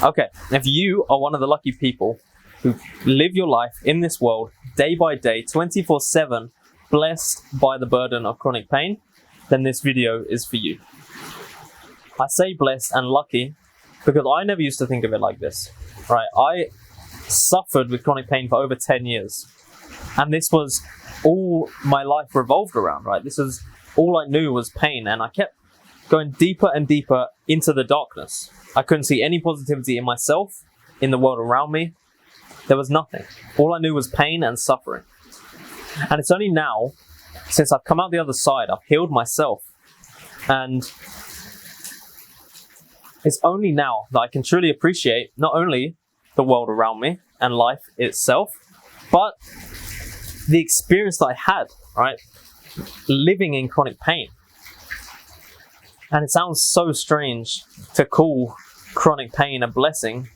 Okay, if you are one of the lucky people who live your life in this world day by day, 24/7, blessed by the burden of chronic pain, then this video is for you. I say blessed and lucky because I never used to think of it like this, right? I suffered with chronic pain for over 10 years. And this was all my life revolved around, right? This was all I knew was pain, and I kept going deeper and deeper into the darkness. I couldn't see any positivity in myself, in the world around me. There was nothing. All I knew was pain and suffering. And it's only now, since I've come out the other side, I've healed myself, and it's only now that I can truly appreciate not only the world around me and life itself, but the experience that I had, right? Living in chronic pain. And it sounds so strange to call chronic pain a blessing,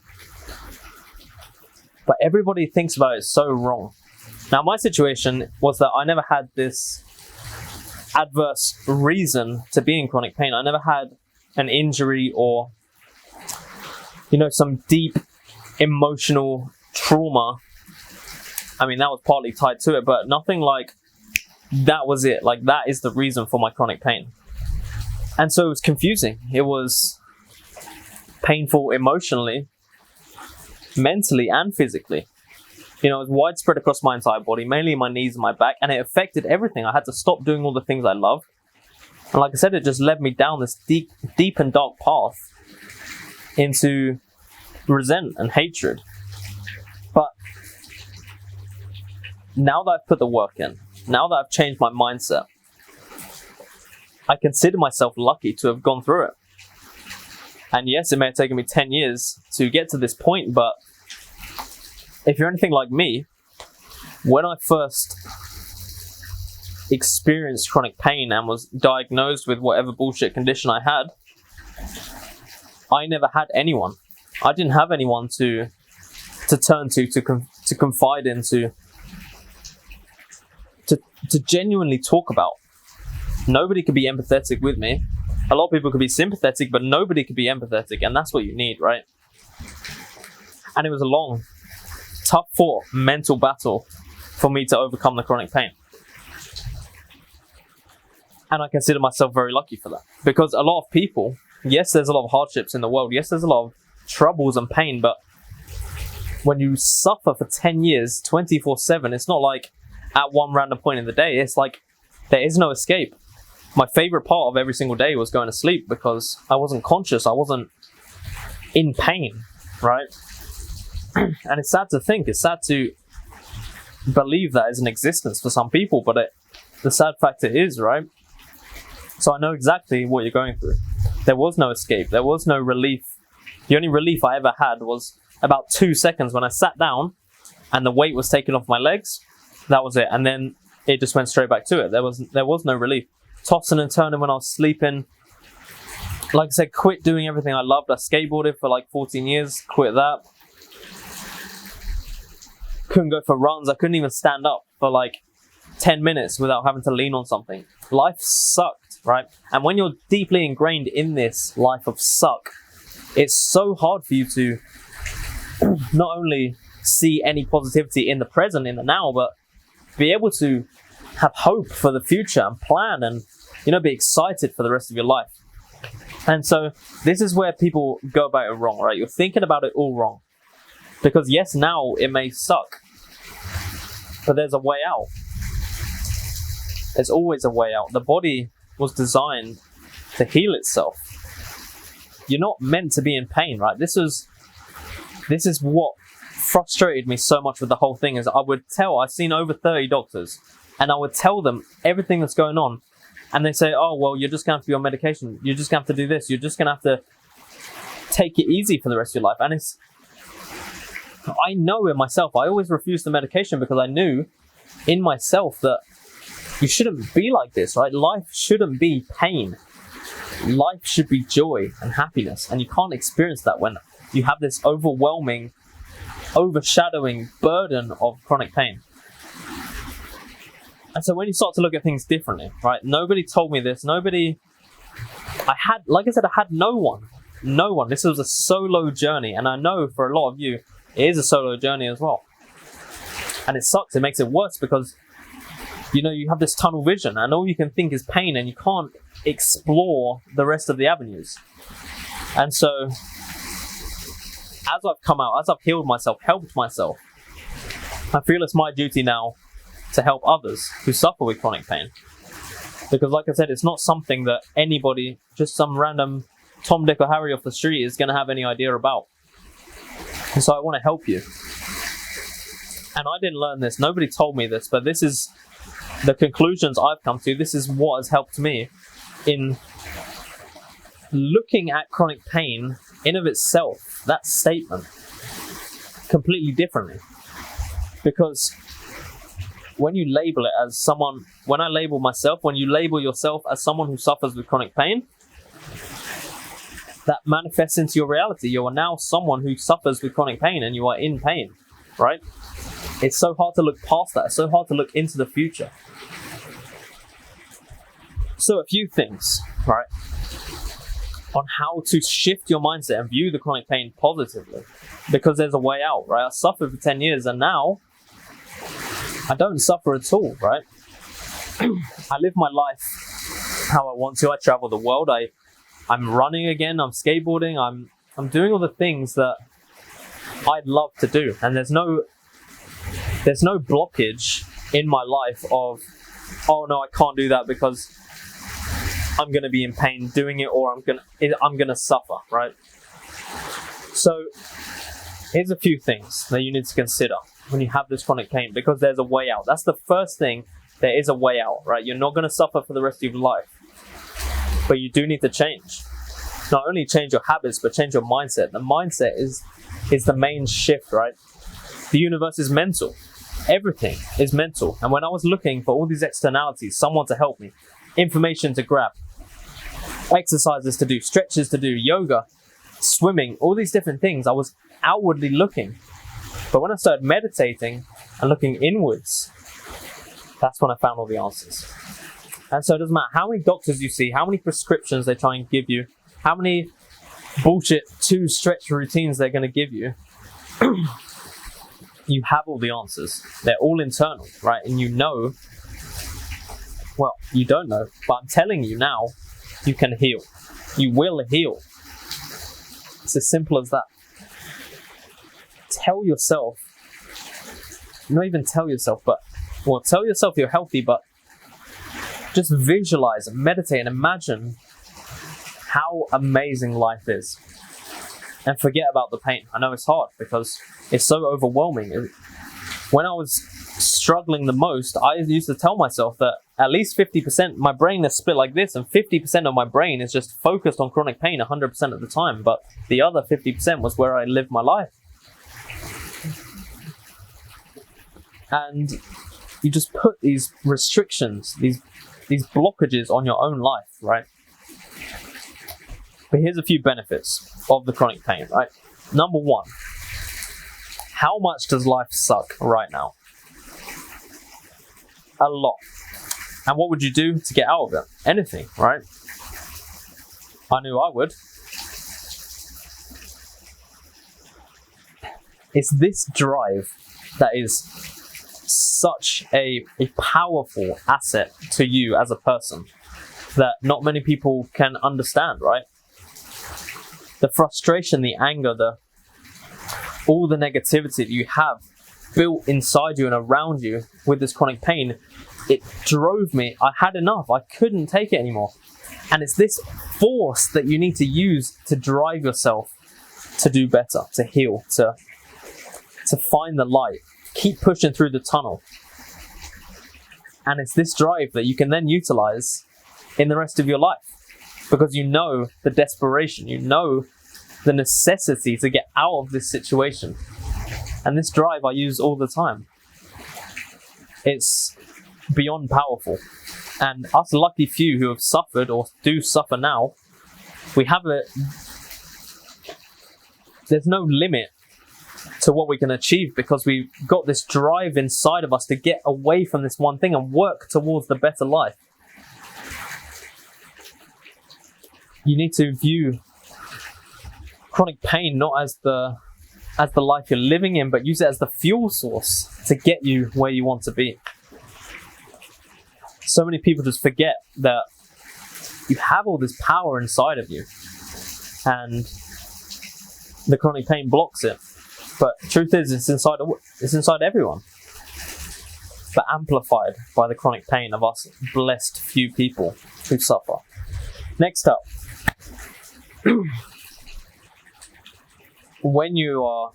but everybody thinks about it so wrong. Now, my situation was that I never had this adverse reason to be in chronic pain. I never had an injury or, some deep emotional trauma. I mean, that was partly tied to it, but nothing like that was it. Like, that is the reason for my chronic pain. And so it was confusing. It was painful emotionally, mentally, and physically. It was widespread across my entire body, mainly my knees and my back, and it affected everything. I had to stop doing all the things I loved. And like I said, it just led me down this deep and dark path into resent and hatred. But now that I've put the work in, now that I've changed my mindset, I consider myself lucky to have gone through it. And yes, it may have taken me 10 years to get to this point, but if you're anything like me, when I first experienced chronic pain and was diagnosed with whatever bullshit condition I had, I never had anyone. I didn't have anyone to turn to confide in, to genuinely talk about. Nobody could be empathetic with me. A lot of people could be sympathetic, but nobody could be empathetic, and that's what you need, right? And it was a long, tough-fought mental battle for me to overcome the chronic pain. And I consider myself very lucky for that. Because a lot of people, yes, there's a lot of hardships in the world, yes, there's a lot of troubles and pain, but when you suffer for 10 years, 24/7, it's not like at one random point in the day. It's like there is no escape. My favorite part of every single day was going to sleep because I wasn't conscious, I wasn't in pain, right? And it's sad to think, it's sad to believe that is an existence for some people, but the sad fact it is, right? So I know exactly what you're going through. There was no escape, there was no relief. The only relief I ever had was about 2 seconds when I sat down and the weight was taken off my legs. That was it, and then it just went straight back to it. There was no relief. Tossing and turning when I was sleeping. Like I said, quit doing everything I loved. I skateboarded for like 14 years, quit that. Couldn't go for runs. I couldn't even stand up for like 10 minutes without having to lean on something. Life sucked, right? And when you're deeply ingrained in this life of suck, it's so hard for you to not only see any positivity in the present, in the now, but be able to have hope for the future and plan and, be excited for the rest of your life. And so this is where people go about it wrong, right? You're thinking about it all wrong. Because yes, now it may suck, but there's a way out. There's always a way out. The body was designed to heal itself. You're not meant to be in pain, right? This is what frustrated me so much with the whole thing, is I've seen over 30 doctors, and I would tell them everything that's going on, and they say, oh, well, you're just going to have to be on medication, you're just going to have to do this, you're just going to have to take it easy for the rest of your life. And I know in myself, I always refused the medication because I knew in myself that you shouldn't be like this, right? Life shouldn't be pain. Life should be joy and happiness, and you can't experience that when you have this overwhelming, overshadowing burden of chronic pain. And so when you start to look at things differently, right? Nobody told me this. I had no one no one. This was a solo journey, and I know for a lot of you, it is a solo journey as well. And it sucks. It makes it worse because, you have this tunnel vision, and all you can think is pain, and you can't explore the rest of the avenues. And so, as I've come out, as I've healed myself, helped myself, I feel it's my duty now to help others who suffer with chronic pain. Because like I said, it's not something that anybody, just some random Tom, Dick or Harry off the street is going to have any idea about. And so I want to help you. And I didn't learn this, nobody told me this, but this is the conclusions I've come to. This is what has helped me in looking at chronic pain in of itself, that statement, completely differently. Because when you label it as someone, when I label myself, when you label yourself as someone who suffers with chronic pain, that manifests into your reality. You are now someone who suffers with chronic pain, and you are in pain, right? It's so hard to look past that. It's so hard to look into the future. So a few things, right, on how to shift your mindset and view the chronic pain positively, because there's a way out, right? I suffered for 10 years, and now I don't suffer at all, right? I live my life how I want to. I travel the world. I'm running again. I'm skateboarding. I'm doing all the things that I'd love to do. And there's no blockage in my life of, oh no, I can't do that because I'm going to be in pain doing it, or I'm going to suffer, right? So here's a few things that you need to consider when you have this chronic pain, because there's a way out. That's the first thing. There is a way out, right? You're not going to suffer for the rest of your life, but you do need to change. Not only change your habits, but change your mindset. The mindset is the main shift, right? The universe is mental. Everything is mental. And when I was looking for all these externalities, someone to help me, information to grab, exercises to do, stretches to do, yoga, swimming, all these different things, I was outwardly looking. But when I started meditating and looking inwards, that's when I found all the answers. And so it doesn't matter how many doctors you see, how many prescriptions they try and give you, how many bullshit 2 stretch routines they're going to give you, you have all the answers. They're all internal, right? And well, you don't know, but I'm telling you now, you can heal. You will heal. It's as simple as that. Tell yourself, not even tell yourself, but, well, tell yourself you're healthy, but just visualize and meditate and imagine how amazing life is. And forget about the pain. I know it's hard because it's so overwhelming. When I was struggling the most, I used to tell myself that at least 50%, my brain is split like this, and 50% of my brain is just focused on chronic pain 100% of the time. But the other 50% was where I lived my life. And you just put these restrictions, these blockages on your own life, right? But here's a few benefits of the chronic pain, right? Number 1, how much does life suck right now? A lot. And what would you do to get out of it? Anything, right? I knew I would. It's this drive that is such a powerful asset to you as a person that not many people can understand, right? The frustration, the anger, all the negativity that you have built inside you and around you with this chronic pain, it drove me. I had enough. I couldn't take it anymore. And it's this force that you need to use to drive yourself to do better, to heal, to find the light. Keep pushing through the tunnel. And it's this drive that you can then utilize in the rest of your life, because you know the desperation, you know the necessity to get out of this situation. And this drive I use all the time. It's beyond powerful. And us lucky few who have suffered or do suffer now, there's no limit to what we can achieve, because we've got this drive inside of us to get away from this one thing and work towards the better life. You need to view chronic pain not as the life you're living in, but use it as the fuel source to get you where you want to be. So many people just forget that you have all this power inside of you, and the chronic pain blocks it. But the truth is, it's inside everyone, but amplified by the chronic pain of us blessed few people who suffer. Next up, when you are,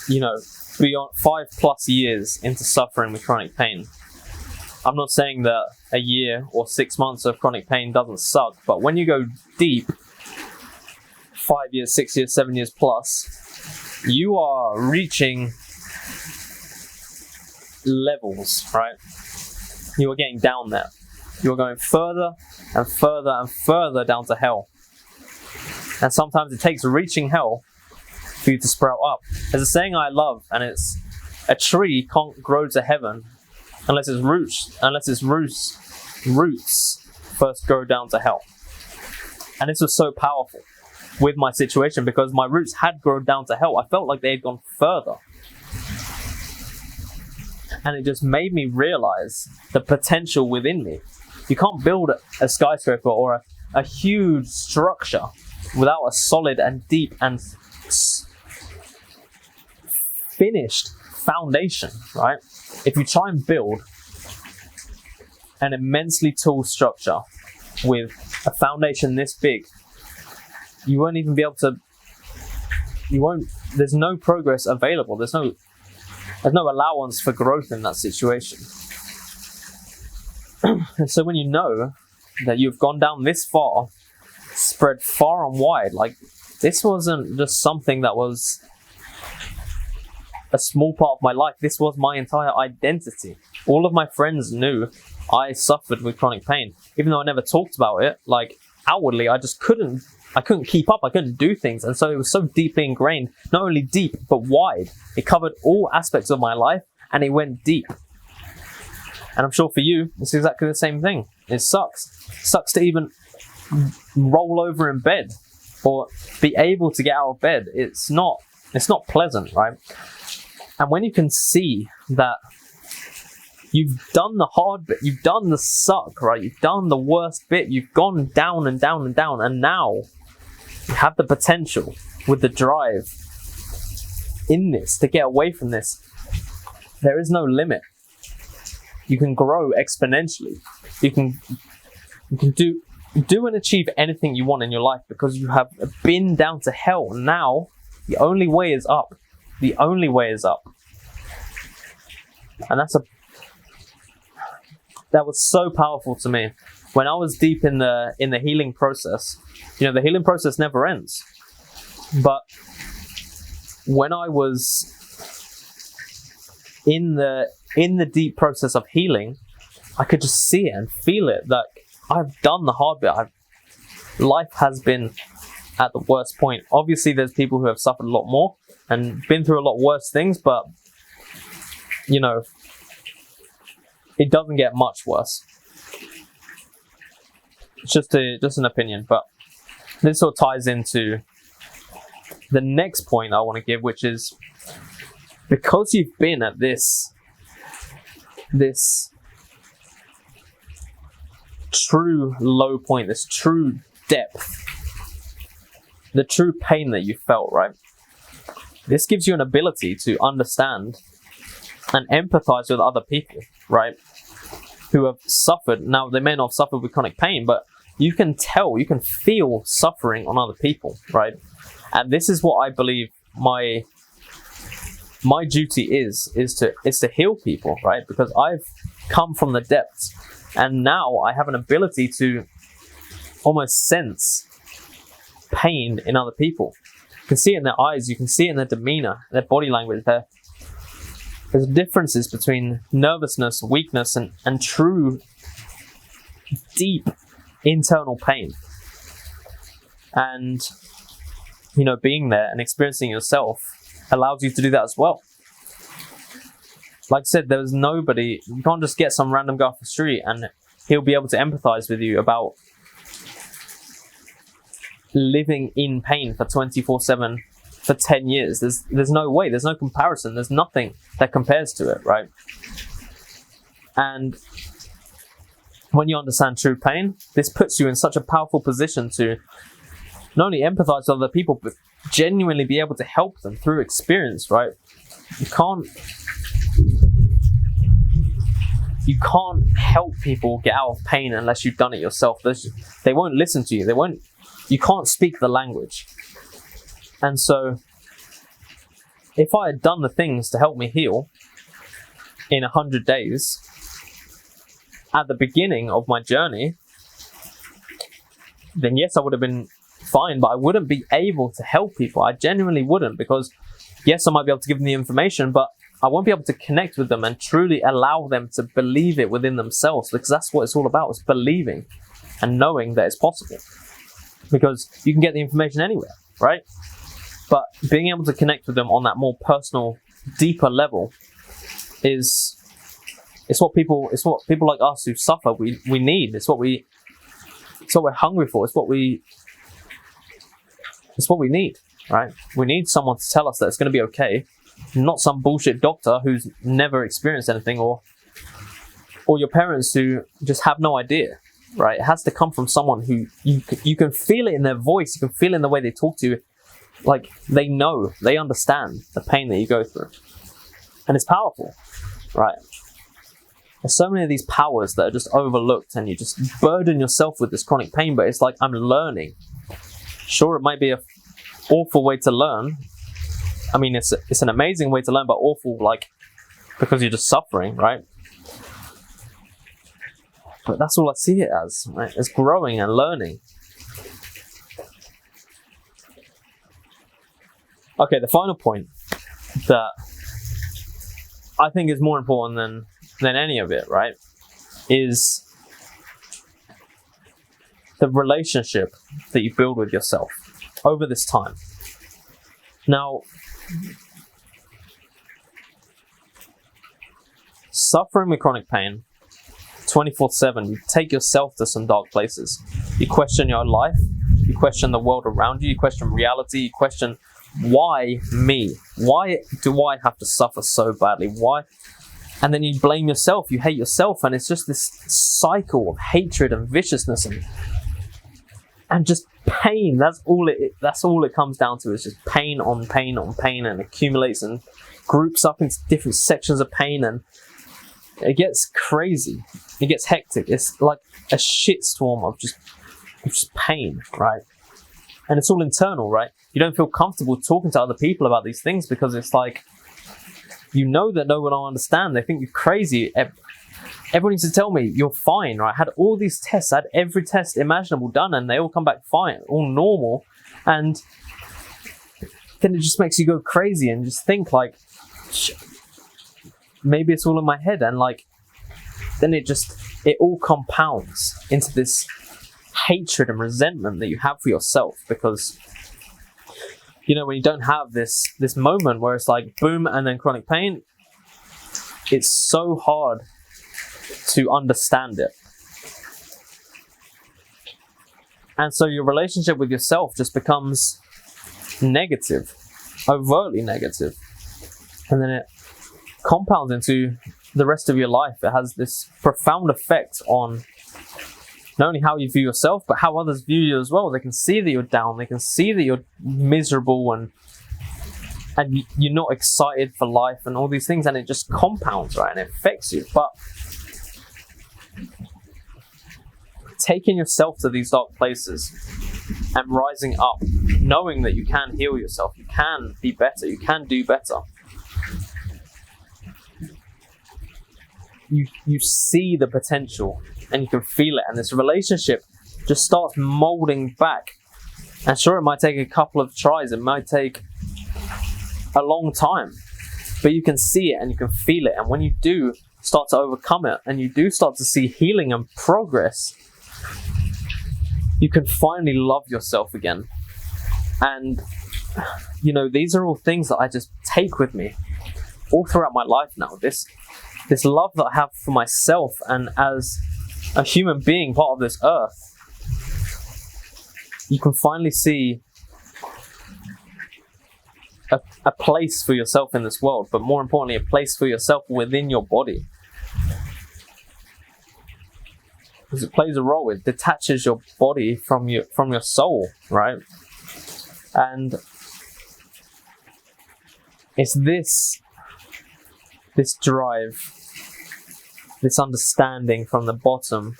beyond 5+ years into suffering with chronic pain, I'm not saying that a year or 6 months of chronic pain doesn't suck, but when you go deep, 5 years, 6 years, 7 years plus, you are reaching levels, right? You are getting down there. You are going further and further and further down to hell. And sometimes it takes reaching hell for you to sprout up. There's a saying I love, and it's, a tree can't grow to heaven unless its roots first go down to hell. And this was so powerful with my situation, because my roots had grown down to hell. I felt like they had gone further. And it just made me realize the potential within me. You can't build a skyscraper or a huge structure without a solid and deep and finished foundation, right? If you try and build an immensely tall structure with a foundation this big, you won't even be able to, there's no progress available. There's no allowance for growth in that situation. And so when you know that you've gone down this far, spread far and wide, like, this wasn't just something that was a small part of my life. This was my entire identity. All of my friends knew I suffered with chronic pain, even though I never talked about it. Like, outwardly, I couldn't keep up. I couldn't do things. And so it was so deeply ingrained, not only deep, but wide. It covered all aspects of my life, and it went deep. And I'm sure for you, it's exactly the same thing. It sucks. It sucks to even roll over in bed or be able to get out of bed. It's not pleasant, right? And when you can see that you've done the hard bit, you've done the suck, right? You've done the worst bit, you've gone down and down and down, and now you have the potential with the drive in this to get away from this. There is no limit. You can grow exponentially. You can do and achieve anything you want in your life, because you have been down to hell. Now the only way is up. The only way is up. And that was so powerful to me when I was deep in the healing process. The healing process never ends. But when I was in the deep process of healing, I could just see it and feel it. That I've done the hard bit. Life has been at the worst point. Obviously, there's people who have suffered a lot more and been through a lot worse things, but it doesn't get much worse. It's just an opinion, but this sort of ties into the next point I want to give, which is, because you've been at this true low point, this true depth, the true pain that you felt, right? This gives you an ability to understand and empathize with other people, right? Who have suffered. Now, they may not have suffered with chronic pain, but you can feel suffering on other people, right? And this is what I believe my duty is to heal people, right? Because I've come from the depths, and now I have an ability to almost sense pain in other people. You can see it in their eyes, you can see it in their demeanor, their body language. There's differences between nervousness, weakness, and true, deep internal pain. And, being there and experiencing yourself allows you to do that as well. Like I said, there's nobody, you can't just get some random guy off the street and he'll be able to empathize with you about living in pain for 24/7 for 10 years. There's no way, there's no comparison, there's nothing that compares to it, right? And when you understand true pain, this puts you in such a powerful position to not only empathize with other people, but genuinely be able to help them through experience, right? You can't help people get out of pain unless you've done it yourself. They won't listen to you. You can't speak the language. And so, if I had done the things to help me heal in 100 days, at the beginning of my journey, then yes, I would have been fine, but I wouldn't be able to help people. I genuinely wouldn't, because yes, I might be able to give them the information, but I won't be able to connect with them and truly allow them to believe it within themselves, because that's what it's all about, is believing and knowing that it's possible. Because you can get the information anywhere, right? But being able to connect with them on that more personal, deeper level is what people like us who suffer we need. It's what we're hungry for. It's what we need, right? We need someone to tell us that it's going to be okay, not some bullshit doctor who's never experienced anything, or your parents who just have no idea, right? It has to come from someone who you can feel it in their voice, you can feel it in the way they talk to you, like they know, they understand the pain that you go through. And it's powerful, right? There's so many of these powers that are just overlooked, and you just burden yourself with this chronic pain, but it's like, I'm learning. Sure, it might be an awful way to learn. I mean, it's an amazing way to learn, but awful, like, because you're just suffering, right? But that's all I see it as, right? It's growing and learning. Okay, the final point that I think is more important than any of it, right, is the relationship that you build with yourself over this time. Now, suffering with chronic pain 24/7, you take yourself to some dark places. You question your life, you question the world around you, you question reality, you question, why me? Why do I have to suffer so badly? Why? And then you blame yourself, you hate yourself, and it's just this cycle of hatred and viciousness and just pain. That's all it comes down to, is just pain on pain on pain, and accumulates and groups up into different sections of pain, and it gets crazy. It gets hectic. It's like a shitstorm of just pain, right? And it's all internal, right? You don't feel comfortable talking to other people about these things, because it's like, you know that no one will understand. They think you're crazy. Everyone needs to tell me you're fine, right? I had all these tests. I had every test imaginable done, and they all come back fine, all normal. And then it just makes you go crazy and just think like, maybe it's all in my head. And like, then it all compounds into this hatred and resentment that you have for yourself, because you know, when you don't have this moment where it's like boom and then chronic pain, it's so hard to understand it. And so your relationship with yourself just becomes negative, overtly negative, and then it compounds into the rest of your life. It has this profound effect on not only how you view yourself, but how others view you as well. They can see that you're down, they can see that you're miserable, and you're not excited for life and all these things, and it just compounds, right? And it affects you. But taking yourself to these dark places and rising up, knowing that you can heal yourself, you can be better, you can do better. You see the potential, and you can feel it, and this relationship just starts molding back. And sure, it might take a couple of tries, it might take a long time, but you can see it and you can feel it. And when you do start to overcome it, and you do start to see healing and progress, you can finally love yourself again. And you know, these are all things that I just take with me all throughout my life now. This love that I have for myself, and as a human being, part of this earth, you can finally see a place for yourself in this world, but more importantly, a place for yourself within your body. Because it plays a role. It detaches your body from your soul, right? And it's this drive, this understanding from the bottom,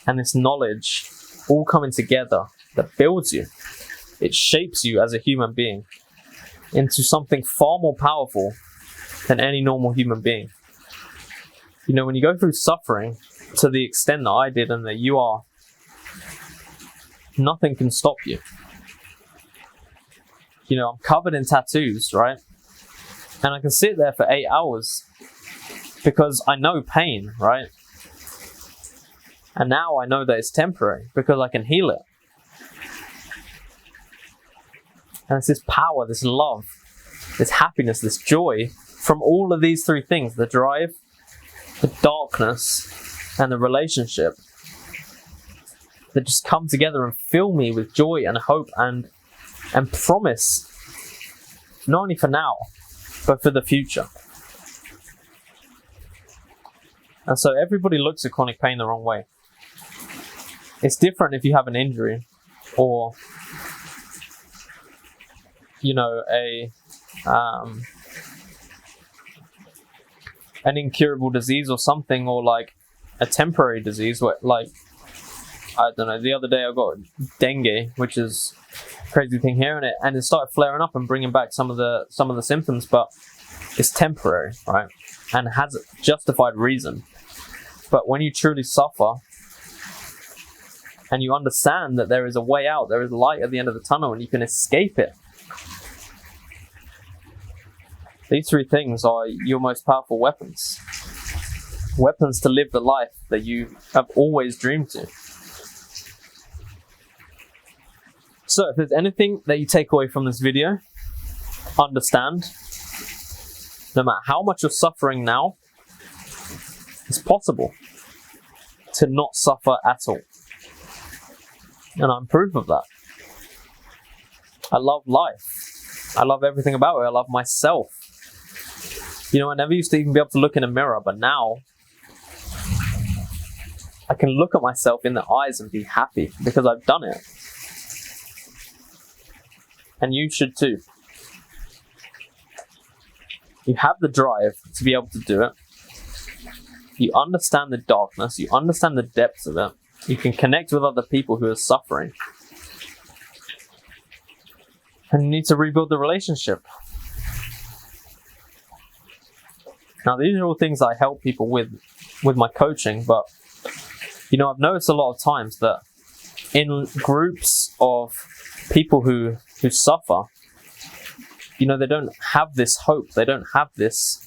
and this knowledge all coming together that builds you. It shapes you as a human being into something far more powerful than any normal human being. You know, when you go through suffering to the extent that I did and that you are, nothing can stop you. You know, I'm covered in tattoos, right? And I can sit there for 8 hours because I know pain, right? And now I know that it's temporary because I can heal it. And it's this power, this love, this happiness, this joy from all of these three things: the drive, the darkness, and the relationship, that just come together and fill me with joy and hope and promise, not only for now, but for the future. And so everybody looks at chronic pain the wrong way. It's different if you have an injury or, you know, an incurable disease or something, or like a temporary disease where, like, I don't know, the other day I got dengue, which is a crazy thing here, and it started flaring up and bringing back some of the symptoms, but it's temporary, right? And has justified reason. But when you truly suffer and you understand that there is a way out, there is light at the end of the tunnel and you can escape it, these three things are your most powerful weapons. Weapons to live the life that you have always dreamed to. So if there's anything that you take away from this video, understand, no matter how much you're suffering now, it's possible to not suffer at all. And I'm proof of that. I love life. I love everything about it. I love myself. You know, I never used to even be able to look in a mirror, but now I can look at myself in the eyes and be happy because I've done it. And you should too. You have the drive to be able to do it. You understand the darkness. You understand the depths of it. You can connect with other people who are suffering. And you need to rebuild the relationship. Now, these are all things I help people with my coaching, but, you know, I've noticed a lot of times that in groups of people who suffer, you know, they don't have this hope, they don't have this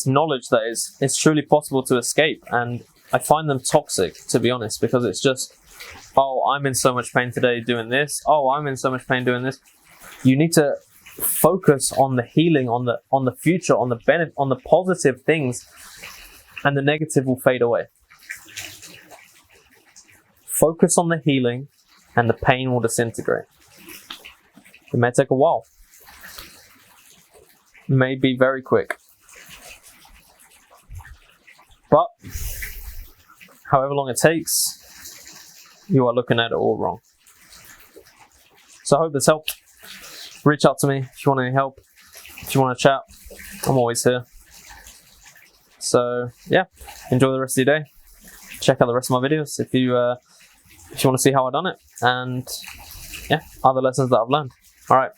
knowledge that it's truly possible to escape. And I find them toxic, to be honest, because it's just, oh, I'm in so much pain today doing this. Oh, I'm in so much pain doing this. You need to focus on the healing, on the future, on the benefit, on the positive things, and the negative will fade away. Focus on the healing and the pain will disintegrate. It may take a while. It may be very quick. But however long it takes, you are looking at it all wrong. So I hope this helped. Reach out to me if you want any help. If you want to chat, I'm always here. So yeah, enjoy the rest of your day. Check out the rest of my videos if you want to see how I've done it, and yeah, other lessons that I've learned. All right.